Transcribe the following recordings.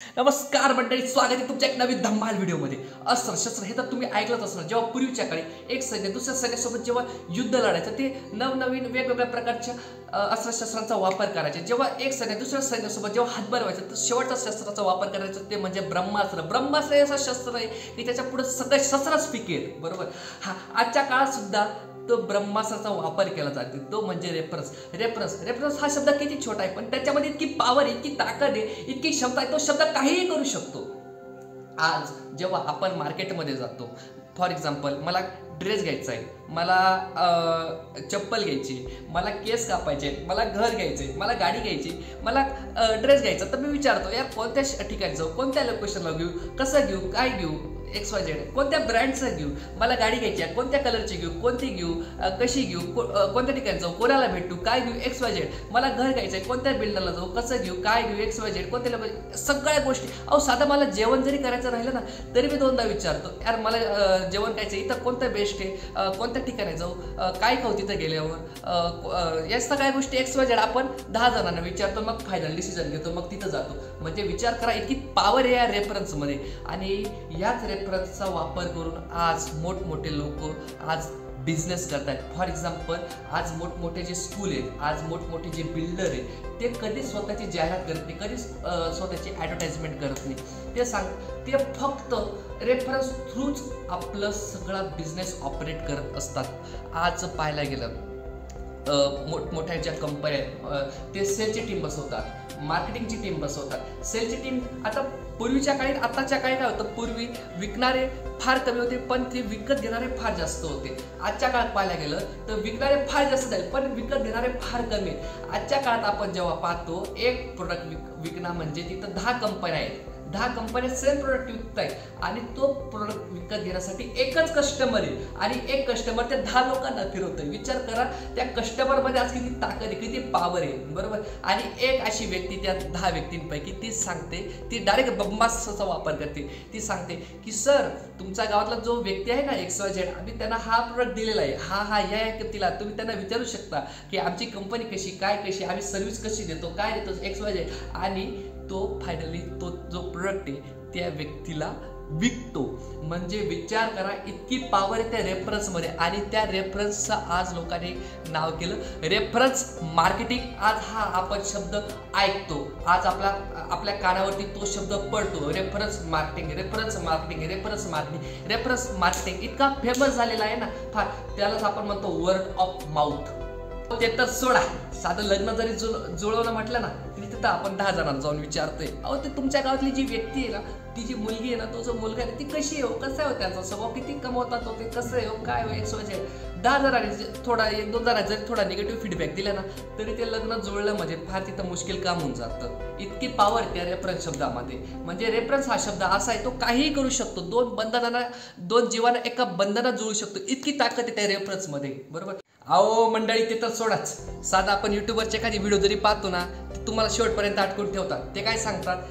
नमस्कार मंडळी, स्वागत आहे तुमच्या एक नवीन धम्माल व्हिडिओमध्ये. अस्त्र शस्त्र हे तर तुम्ही ऐकलंच असणार. जेव्हा पूर्वीच्या काळी एक सैन्य दुसऱ्या सैन्यासोबत जेव्हा युद्ध लढायचं, ते नवनवीन वेगवेगळ्या प्रकारच्या अस्त्रशस्त्रांचा वापर करायचे. जेव्हा एक सैन्य दुसऱ्या सैन्यासोबत जेव्हा हातभार व्हायचं, तर शेवटच्या शस्त्राचा वापर करायचा ते म्हणजे ब्रह्मास्त्र. ब्रह्मास्त्र हे असं शस्त्र आहे की त्याच्या पुढे सगळे शस्त्रच फिके आहेत. बरोबर. आजच्या काळात सुद्धा तो ब्रह्मास्त्राचा वापर केला जातो, तो म्हणजे रेफरन्स. रेफरन्स हा शब्द किती छोटा आहे, पण त्याच्यामध्ये इतकी पावर आहे, इतकी ताकद आहे, इतकी क्षमता आहे. तो शब्द काहीही करू शकतो. आज जेव्हा आपण मार्केटमध्ये जातो, फॉर एक्झाम्पल मला ड्रेस घ्यायचा आहे, मला चप्पल घ्यायची, मला केस कापायचे, मला घर घ्यायचे, मला गाडी घ्यायची, मला ड्रेस घ्यायचा, तर मी विचारतो यार कोणत्या ठिकाणी जाऊ, कोणत्या लोकेशनला घेऊ, कसं घेऊ, काय घेऊ, XYZ कोणत्या ब्रँडचं घेऊ, मला गाडी घ्यायची आहे, कोणत्या कलरची घेऊ, कोणती घेऊ, कशी घेऊ, कोणत्या ठिकाणी जाऊ, कोणाला भेटू, काय घेऊ, XYZ मला घर घ्यायचं आहे, कोणत्या बिल्डरला जाऊ, कसं घेऊ, काय घेऊ, XYZ कोणत्या सगळ्या गोष्टी. साधं मला जेवण जरी करायचं राहिलं ना, तरी मी दोनदा विचारतो यार मला जेवण करायचं इथं कोणतं बेस्ट आहे, कोणत्या ठिकाणी जाऊ, काय खाऊ तिथं गेल्यावर, या सगळ्या गोष्टी XYZ आपण 10 जणांना विचारतो, मग फायनल डिसिजन घेतो, मग तिथं जातो. म्हणजे विचार करा, इतकी पॉवर आहे या रेफरन्समध्ये. आणि याच रेफरन्सचा वापर करून आज मोठमोठे लोक आज बिझनेस करत आहेत. फॉर एक्झाम्पल आज मोठमोठे जे स्कूल आहेत, आज मोठमोठे जे बिल्डर आहेत, ते कधीच स्वतःची जाहिरात करत नाही, कधीच स्वतःची ॲडव्हर्टाइजमेंट करत नाही. ते फक्त रेफरन्स थ्रूच आपलं सगळा बिझनेस ऑपरेट करत असतात. आज पाहायला गेलं मोठमोठ्या ज्या कंपन्या आहेत, ते सेलची टीम बसवतात, मार्केटिंगची टीम बसवतात. सेलची टीम आता पूर्वीच्या काळी आताच्या काळी काय होतं, पूर्वी विकणारे फार कमी होते, पण ते विकत घेणारे फार जास्त होते. आजच्या काळात पाहायला गेलं तर विकणारे फार जास्त झाले, पण विकत घेणारे फार कमी. आजच्या काळात आपण जेव्हा पाहतो, एक प्रोडक्ट विकणं म्हणजे तिथं 10 कंपन्या आहेत, 10 कंपन्या सेम प्रोडक्ट विकत आहेत, आणि तो प्रोडक्ट विकत घेण्यासाठी एकच कस्टमर आहे, आणि एक कस्टमर त्या 10 लोकांना फिरवतोय. विचार करा, त्या कस्टमरमध्ये आज किती ताकद आहे, किती पॉवर आहे. बरोबर. आणि एक अशी व्यक्ती त्या 10 व्यक्तींपैकी ती सांगते, ती डायरेक्ट ब्रह्मास्त्राचा वापर करते. ती सांगते की सर, तुमच्या गावातला जो व्यक्ती आहे ना XYZ, आम्ही त्यांना हा प्रोडक्ट दिलेला आहे, हा या व्यक्तीला तुम्ही त्यांना विचारू शकता की आमची कंपनी कशी, काय कशी, आम्ही सर्व्हिस कशी देतो, काय देतो XYZ. आणि तो फायनली तो जो प्रोडक्ट आहे त्या व्यक्तीला विकतो. म्हणजे विचार करा, इतकी पॉवर आहे त्या रेफरन्समध्ये. आणि त्या रेफरन्सचं आज लोकांनी नाव केलं रेफरन्स मार्केटिंग. आज हा आपण शब्द ऐकतो, आज आपल्या कानावरती तो शब्द पडतो. Reference marketing, reference marketing, reference marketing, reference marketing इतका फेमस झालेला आहे ना फार. त्यालाच आपण म्हणतो वर्ड ऑफ माउथ. ते तर सोडा, साधं लग्न जरी जुळवलं म्हटलं ना, तरी तिथं आपण 10 जणांना जाऊन विचारतोय, ते तुमच्या गावातली जी व्यक्ती आहे ना, ती जी मुलगी आहे ना, तो जो मुलगा आहे, ती कशी आहे हो, कसं आहे हो, त्यांचा स्वभाव किती कमवतात होते, कसं आहे हो, काय हो, XYZ. 10 जणांनी थोडा 1-2 जणांनी जरी थोडा निगेटिव्ह फीडबॅक दिला ना, तरी ते लग्न जुळलं म्हणजे फार तिथं मुश्किल काम होऊन जातं. इतकी पॉवर त्या रेफरन्स शब्दामध्ये. म्हणजे रेफरन्स हा शब्द असा आहे, तो काहीही करू शकतो. 2 जीवांना एका बंधनात जुळू शकतो, इतकी ताकद आहे त्या रेफरन्समध्ये. बरोबर. मंडळी, ते तर सोडाच. साधा आपण युट्यूबवरचे एखादी व्हिडिओ जरी पाहतो ना, ते तुम्हाला शेवटपर्यंत अटकून ठेवतात. ते काय सांगतात,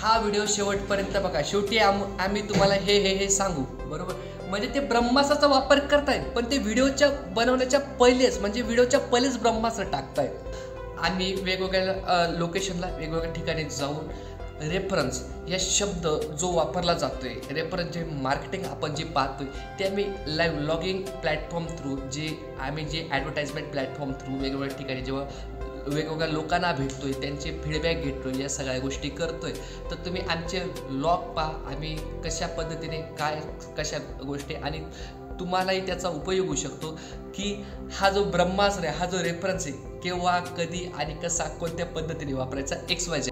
हा व्हिडिओ शेवटपर्यंत बघा, शेवटी आम्ही तुम्हाला हे सांगू. बरोबर. म्हणजे ते ब्रह्मास्त्राचा वापर करतायत, पण ते व्हिडिओच्या बनवण्याच्या पहिलेच, म्हणजे व्हिडिओच्या पहिलेच ब्रह्मास्त्र टाकतायत. आणि वेगवेगळ्या लोकेशनला, वेगवेगळ्या ठिकाणी जाऊन रेफरन्स या शब्द जो वापरला जातोय, रेफरन्स जे मार्केटिंग आपण जे पाहतोय, ते आम्ही लाईव्ह व्लॉगिंग प्लॅटफॉर्म थ्रू, आम्ही जे ॲडव्हर्टाइजमेंट प्लॅटफॉर्म थ्रू वेगवेगळ्या ठिकाणी जेव्हा वेगवेगळ्या लोकांना भेटतोय, त्यांचे फीडबॅक घेतोय, या सगळ्या गोष्टी करतोय. तर तुम्ही आमचे व्लॉग पहा, आम्ही कशा पद्धतीने कशा गोष्टी, आणि तुम्हालाही त्याचा उपयोग होऊ शकतो की हा जो ब्रह्मास्त्र आहे, हा जो रेफरन्स आहे, केव्हा, कधी आणि कसा, कोणत्या पद्धतीने वापरायचा XYZ.